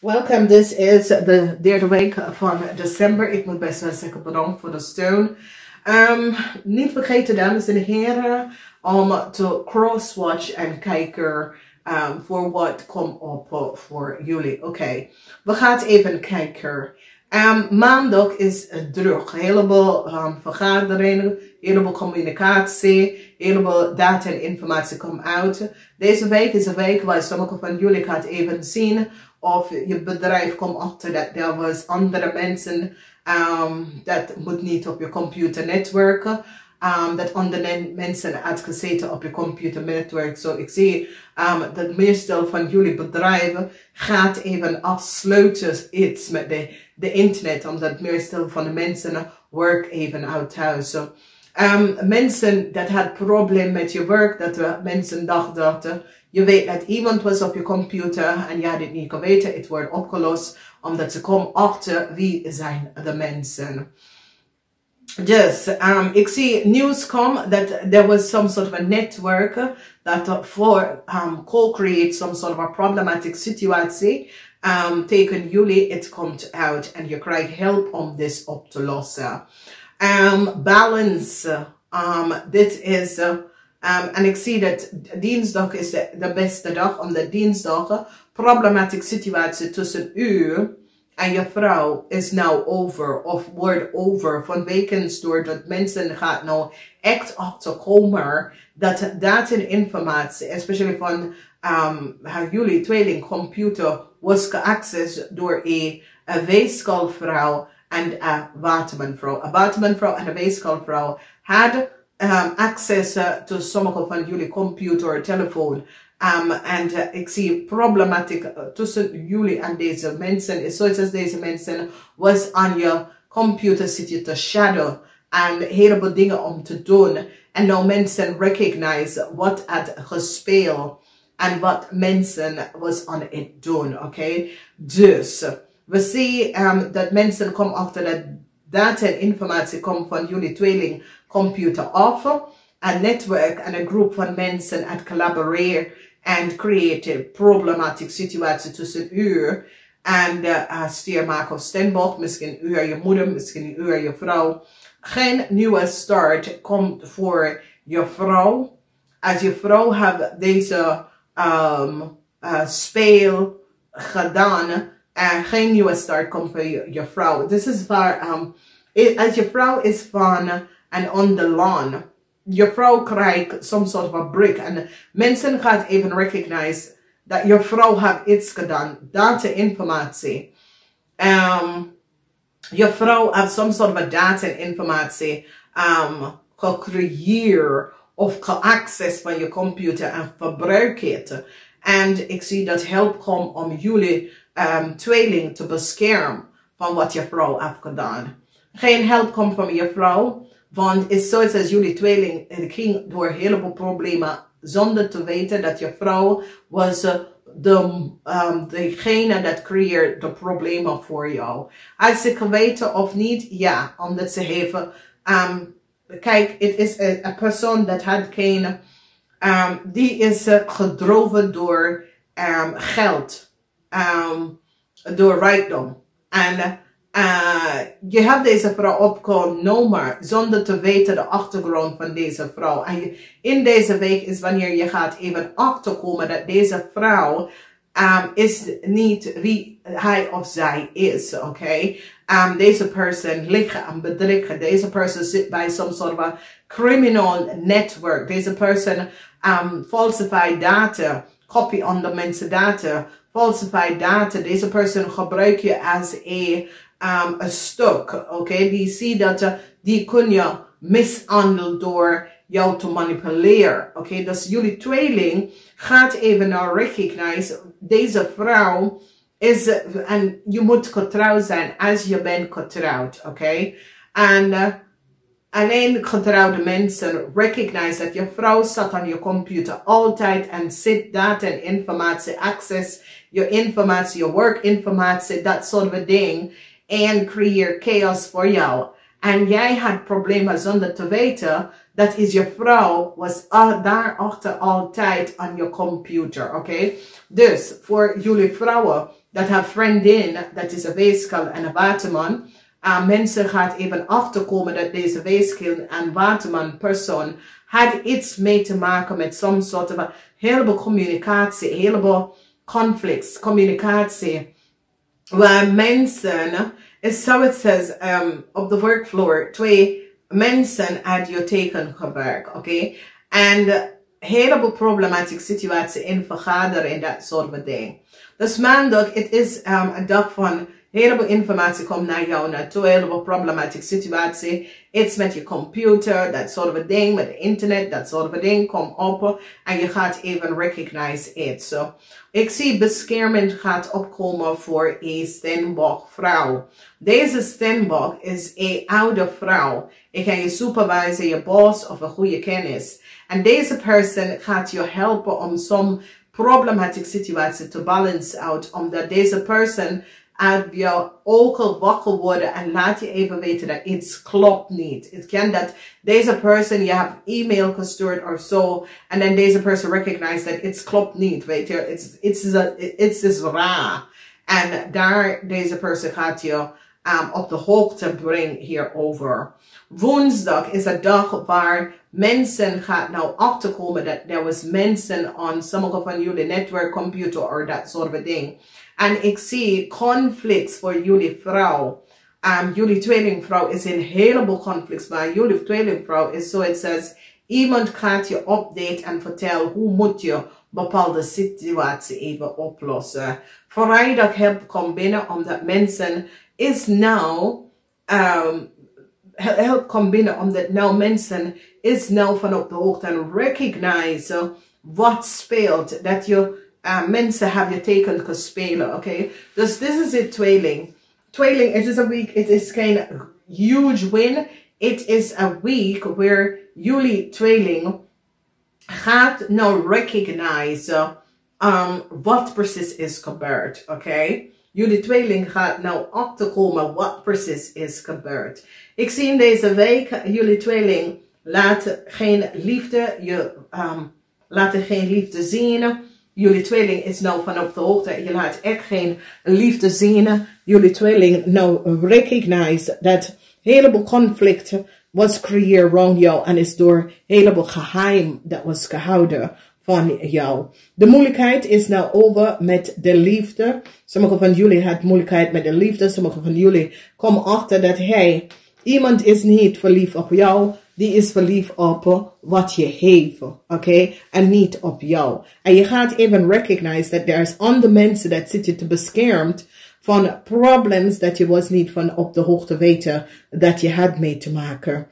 Welcome, this is de derde week van december. Ik moet best wel zeggen bedankt voor de steun. Niet vergeten, dames en heren, om te crosswatch en kijken voor wat komt op voor jullie. Oké, we gaan even kijken. Maandag is druk. Een heleboel vergaderingen, een heleboel communicatie, een heleboel data en informatie komt uit. Deze week is een week waar sommige van jullie gaat even zien of je bedrijf komt achter dat er was andere mensen, dat moet niet op je computer netwerken. Dat andere mensen had gezeten op je computer netwerk. So ik zie dat meestal van jullie bedrijven gaat even afsluiten iets met de internet. Omdat meestal van de mensen werk even uit huis. So, mensen dat had probleem met je werk, dat mensen dachten, je weet dat iemand was op je computer en je had het niet geweten, het wordt opgelost omdat ze komen achter wie zijn de mensen. Dus ik zie nieuws komen dat there was some sort of a network that for co-create some sort of a problematic situatie. Tegen jullie, het komt uit en je krijgt hulp om dit op te lossen. Balance, dit is, en ik zie dat dinsdag is de beste dag, omdat dinsdag problematic situatie tussen u en je vrouw is nou over of wordt over vanwege doordat mensen gaat nou echt achterkomen dat data en informatie, especially van jullie tweelingcomputer, was geaccessed door een weeskalvrouw en een watermanvrouw. Een watermanvrouw en een weeskalvrouw had access to sommige van jullie computer, telefoon. En ik zie problematiek tussen jullie en deze mensen. Zoals deze mensen was aan je computer zit je te shadow. En heleboel dingen om te doen. En nou mensen recognize wat het gespeeld. En wat mensen was aan het doen. Oké. Dus we zien dat mensen komen achter dat data en informatie komt van jullie tweeling computer af. Een netwerk en een groep van mensen het collaboreren en creëren een problematische situatie tussen u en de stiermaker of Stenbocht. Misschien u en je moeder, misschien u en je vrouw. Geen nieuwe start komt voor je vrouw. Als je vrouw heeft deze speel gedaan, geen nieuwe start komt voor je vrouw. Dit is waar, als je vrouw is van en on the lawn, je vrouw krijgt some sort of a break. En mensen gaan even recognize dat je vrouw heeft iets gedaan. Data informatie. Je vrouw heeft some sort of a data informatie gecreëerd of geaccess van je computer en verbruik het. En ik zie dat helpt komt om jullie tweeling te beschermen van wat je vrouw heeft gedaan. Geen hulp komt van je vrouw. Want het is zoals als jullie tweeling ging door een heleboel problemen zonder te weten dat je vrouw was degene dat creëert de problemen voor jou. Als ze geweten of niet, ja, omdat ze heeft, kijk, het is een persoon dat had geen, die is gedroven door geld, door rijkdom. En je hebt deze vrouw opgenomen zonder te weten de achtergrond van deze vrouw. En in deze week is wanneer je gaat even achterkomen dat deze vrouw is niet wie hij of zij is. Oké? Deze persoon liegen en bedriegen. Deze persoon zit bij some sort of a criminal network. Deze persoon falsified data, copy andere mensen data, falsified data. Deze persoon gebruik je als een stuk, oké? Die zie dat die kun je mishandelen door jou te manipuleren, oké? Dus jullie tweeling gaat even naar recognize, deze vrouw is, en je moet getrouwd zijn als je bent getrouwd, oké? En alleen getrouwde mensen recognize dat je vrouw staat aan je computer altijd en zit data en informatie, access je informatie, je werkinformatie, dat soort van ding. En creëer chaos voor jou. En jij had problemen zonder te weten. Dat is je vrouw was daarachter altijd aan je computer. Oké? Dus voor jullie vrouwen dat haar vriendin, dat is een weeskal en een waterman, mensen gaat even achterkomen dat deze weeskal en waterman persoon had iets mee te maken met some soort van heleboel communicatie, heleboel conflicts, communicatie, waar mensen, so it says op de workfloor, 2 mensen had je teken gewerkt, oké? En heleboel problematische situatie in vergaderen en dat soort van dingen. Dus maandag, het is een dag van heleboel informatie komt naar jou naartoe, heleboel problematische situatie, iets met je computer, dat soort van ding, met het internet, dat soort van ding, kom op en je gaat even recognize it. So, ik zie bescherming gaat opkomen voor een Stenbock vrouw. Deze Stenbock is een oude vrouw. Ik ga je supervisor, je boss of een goede kennis. En deze persoon gaat je helpen om some problematische situatie te balance out, omdat deze persoon uit jou ook al wakker worden en laat je even weten dat iets klopt niet. Het kan dat deze persoon, je hebt e-mail gestuurd of zo, en dan deze persoon recognize dat iets klopt niet, weet je, it's is raar. En daar, deze persoon gaat je op de hoogte brengen hierover. Woensdag is een dag waar mensen gaan nou achterkomen dat er was mensen on sommige van jullie netwerk, computer of dat soort van ding. En ik zie conflicts voor jullie vrouw. Jullie tweelingvrouw is een heleboel conflicts, maar jullie tweelingvrouw is zo, het says, iemand gaat je update en vertellen hoe moet je bepaalde situatie even oplossen. Vrijdag help komt binnen omdat mensen is nou, help komt binnen omdat nou mensen is nou van op de hoogte en recognize wat speelt, dat je mensen hebben je teken gespeeld, oké? Dus this is it, tweeling. Tweeling, it is a week, it is kind of huge win. It is a week where jullie tweeling gaat nou recognize wat precies is gebeurd, oké? Jullie tweeling gaat nou achterkomen wat precies is gebeurd. Ik zie in deze week, jullie tweeling laten geen liefde zien. Jullie tweeling is nou van op de hoogte. Je laat echt geen liefde zien. Jullie tweeling nou recognize dat heleboel conflicten was creëerd rond jou en is door heleboel geheim dat was gehouden van jou. De moeilijkheid is nou over met de liefde. Sommige van jullie had moeilijkheid met de liefde. Sommige van jullie komen achter dat iemand is niet verliefd op jou. Die is verliefd op wat je heeft, oké? En niet op jou. En je gaat even recognize dat er is andere mensen dat zitten te beschermd van problems dat je was niet van op de hoogte weten dat je had mee te maken.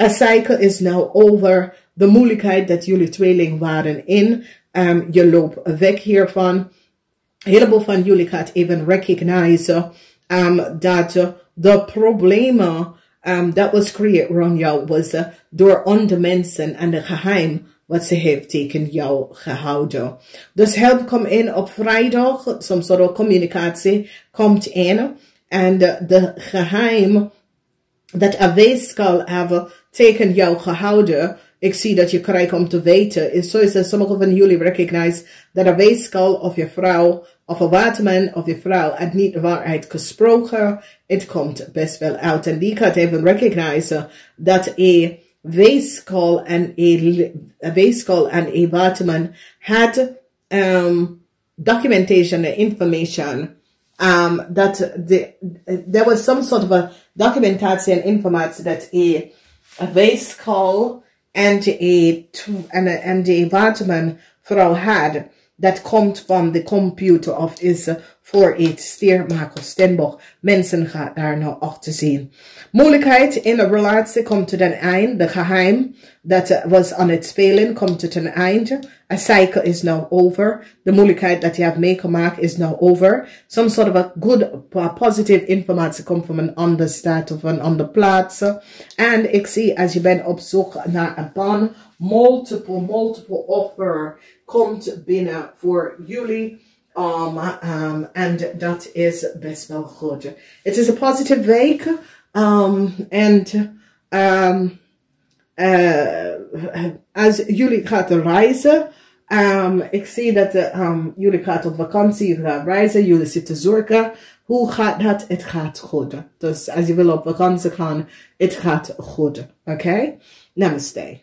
A cycle is now over. De moeilijkheid dat jullie tweeling waren in. Je loopt weg hiervan. Een heleboel van jullie gaat even recognize dat de problemen dat was creëerd rond jou was door andere mensen en de geheim wat ze heeft tegen jou gehouden. Dus help komt in op vrijdag, some soort of communicatie komt in en de geheim dat een weeskal hebben tegen jou gehouden. Ik zie dat je krijgt om te weten. Is zo is dat sommige van jullie recognize dat een weeskal of je vrouw of een waterman of je vrouw had niet de waarheid gesproken. Het komt best wel uit. En die gaat even recognize dat een weeskal en een waterman had documentation and information. That there was some sort of a documentation and information that a weeskal and a waterman vrouw had. Dat komt van de computer of is voor het Steermaker Stenbock. Mensen gaan daar nou achter zien. Moeilijkheid in een relatie komt tot een eind. De geheim dat was aan het spelen komt tot een eind. A cycle is now over. De moeilijkheid dat je hebt meegemaakt is now over. Some sort of a good positive informatie komt van een andere staat of een andere plaats. En ik zie als je bent op zoek naar een baan, multiple offer komt binnen voor jullie. En dat is best wel goed. Het is een positive week. Als jullie gaan reizen, Ik zie dat jullie gaat op vakantie, jullie gaan reizen, jullie zitten zorgen. Hoe gaat dat? Het gaat goed. Dus als je wil op vakantie gaan, het gaat goed. Oké? Namaste.